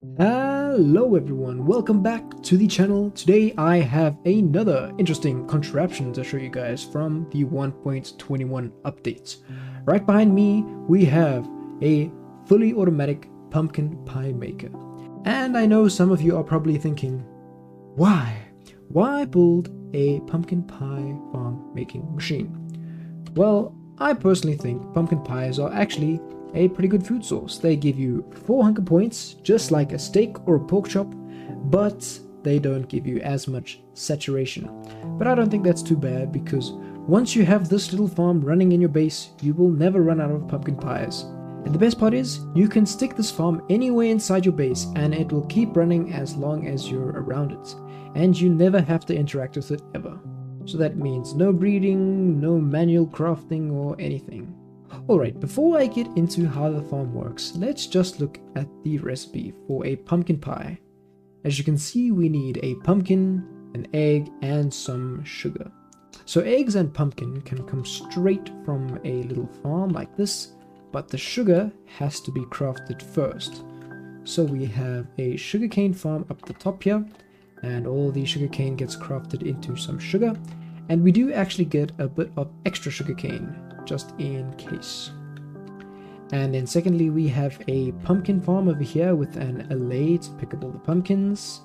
Hello everyone, welcome back to the channel. Today I have another interesting contraption to show you guys from the 1.21 updates. Right behind me we have a fully automatic pumpkin pie maker. And I know some of you are probably thinking, why? Why build a pumpkin pie farm making machine? Well, I personally think pumpkin pies are actually a pretty good food source. They give you 4 hunger points, just like a steak or a pork chop, but they don't give you as much saturation. But I don't think that's too bad, because once you have this little farm running in your base, you will never run out of pumpkin pies. And the best part is, you can stick this farm anywhere inside your base and it will keep running as long as you're around it. And you never have to interact with it ever. So that means no breeding, no manual crafting or anything. Alright, before I get into how the farm works, let's just look at the recipe for a pumpkin pie. As you can see, we need a pumpkin, an egg, and some sugar. So eggs and pumpkin can come straight from a little farm like this, but the sugar has to be crafted first. So we have a sugarcane farm up the top here, and all the sugarcane gets crafted into some sugar, and we do actually get a bit of extra sugarcane just in case. And then secondly, we have a pumpkin farm over here with an allay to pick up all the pumpkins.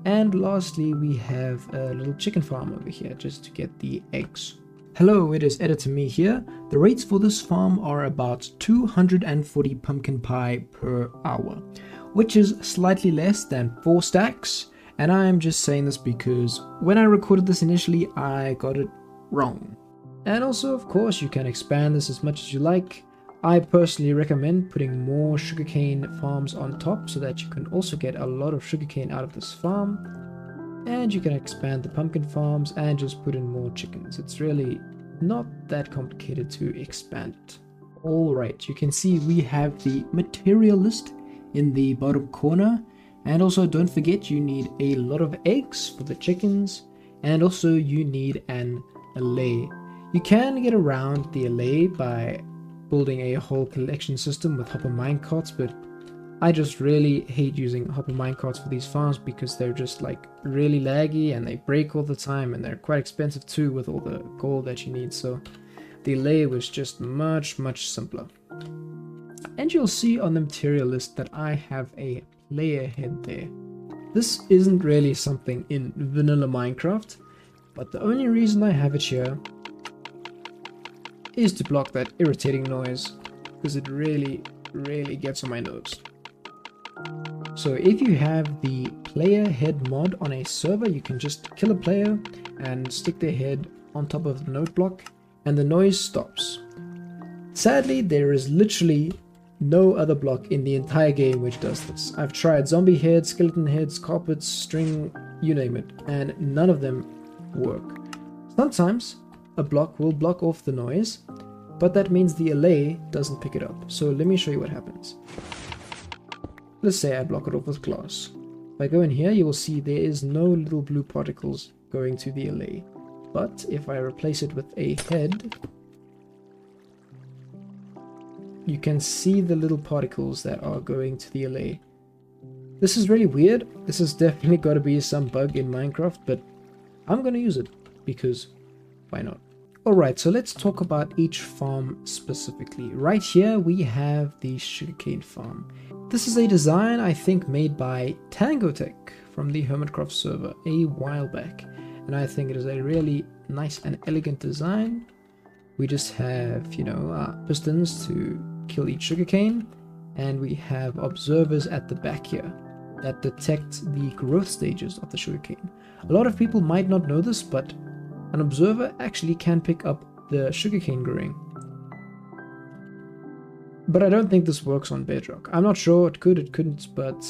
And lastly, we have a little chicken farm over here just to get the eggs. Hello, it is Editor Me here. The rates for this farm are about 240 pumpkin pie per hour, which is slightly less than 4 stacks. And I'm just saying this because when I recorded this initially, I got it wrong. And also, of course, you can expand this as much as you like. I personally recommend putting more sugarcane farms on top so that you can also get a lot of sugarcane out of this farm. And you can expand the pumpkin farms and just put in more chickens. It's really not that complicated to expand it. Alright, you can see we have the material list in the bottom corner. And also don't forget you need a lot of eggs for the chickens. And also you need an allay. You can get around the allay by building a whole collection system with hopper minecarts, but I just really hate using hopper minecarts for these farms because they're just like really laggy and they break all the time and they're quite expensive too with all the gold that you need, so the allay was just much simpler. And you'll see on the material list that I have a player head there. This isn't really something in vanilla Minecraft, but the only reason I have it here is to block that irritating noise, because it really gets on my nerves. So if you have the player head mod on a server, you can just kill a player and stick their head on top of the note block and the noise stops. Sadly, there is literally no other block in the entire game which does this. I've tried zombie heads, skeleton heads, carpets, string, you name it, and none of them work. Sometimes a block will block off the noise, but that means the allay doesn't pick it up. So let me show you what happens. Let's say I block it off with glass. If I go in here, you will see there is no little blue particles going to the allay. But if I replace it with a head, you can see the little particles that are going to the allay. This is really weird. This has definitely got to be some bug in Minecraft, but I'm going to use it because why not? Alright, so let's talk about each farm specifically. Right here we have the sugarcane farm. This is a design I think made by Tangotech from the Hermitcraft server a while back. And I think it is a really nice and elegant design. We just have, pistons to kill each sugarcane. And we have observers at the back here that detect the growth stages of the sugarcane. A lot of people might not know this, but an observer actually can pick up the sugarcane growing. But I don't think this works on Bedrock. I'm not sure, it could, it couldn't, but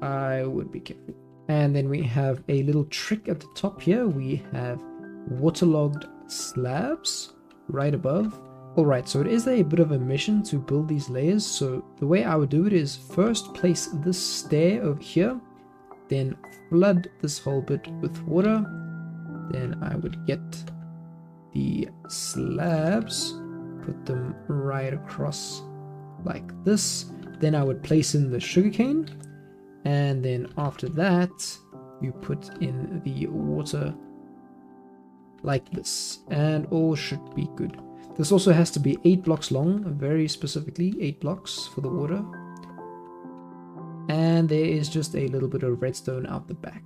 I would be careful. And then we have a little trick at the top here. We have waterlogged slabs right above. Alright, so it is a bit of a mission to build these layers. So the way I would do it is first place this stair over here, then flood this whole bit with water. Then I would get the slabs, put them right across like this. Then I would place in the sugarcane, And then after that, you put in the water like this, and all should be good. This also has to be 8 blocks long, very specifically 8 blocks for the water. And there is just a little bit of redstone out the back.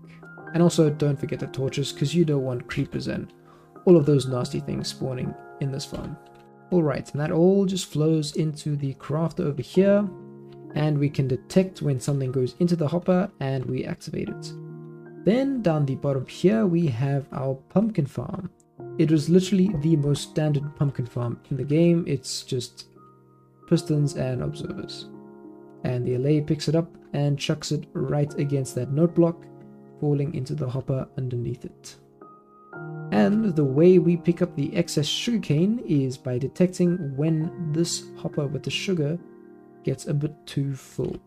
And also don't forget the torches, because you don't want creepers and all of those nasty things spawning in this farm. Alright, and that all just flows into the crafter over here, and we can detect when something goes into the hopper and we activate it. Then down the bottom here we have our pumpkin farm. It was literally the most standard pumpkin farm in the game. It's just pistons and observers. And the LA picks it up and chucks it right against that note block, falling into the hopper underneath it. And the way we pick up the excess sugarcane is by detecting when this hopper with the sugar gets a bit too full.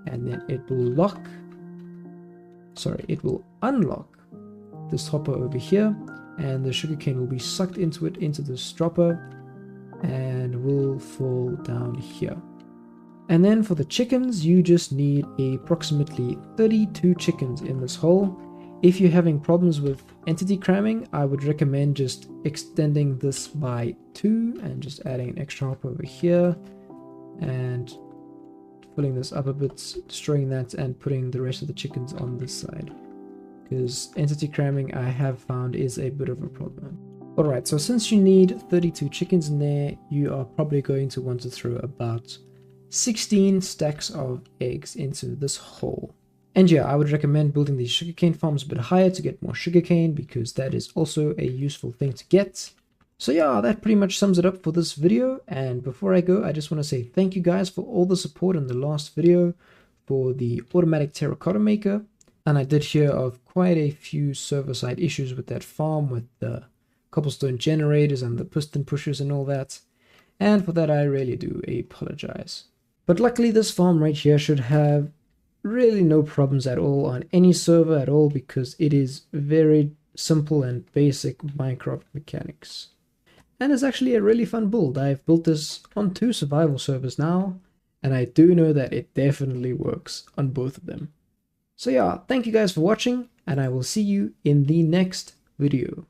And then it will unlock this hopper over here, and the sugarcane will be sucked into it, into this dropper, and will fall down here. And then for the chickens, you just need approximately 32 chickens in this hole. If you're having problems with entity cramming, I would recommend just extending this by 2 and just adding an extra hopper over here and filling this up a bit, destroying that, and putting the rest of the chickens on this side. Because entity cramming, I have found, is a bit of a problem. Alright, so since you need 32 chickens in there, you are probably going to want to throw about 16 stacks of eggs into this hole. And yeah, I would recommend building these sugarcane farms a bit higher to get more sugarcane, because that is also a useful thing to get. So yeah, that pretty much sums it up for this video. And before I go, I just want to say thank you guys for all the support in the last video for the automatic terracotta maker. And I did hear of quite a few server-side issues with that farm, with the cobblestone generators and the piston pushers and all that. And for that, I really do apologize. But luckily, this farm right here should have really no problems at all on any server at all, because it is very simple and basic Minecraft mechanics. And it's actually a really fun build. I've built this on 2 survival servers now, and I do know that it definitely works on both of them. So yeah, thank you guys for watching, and I will see you in the next video.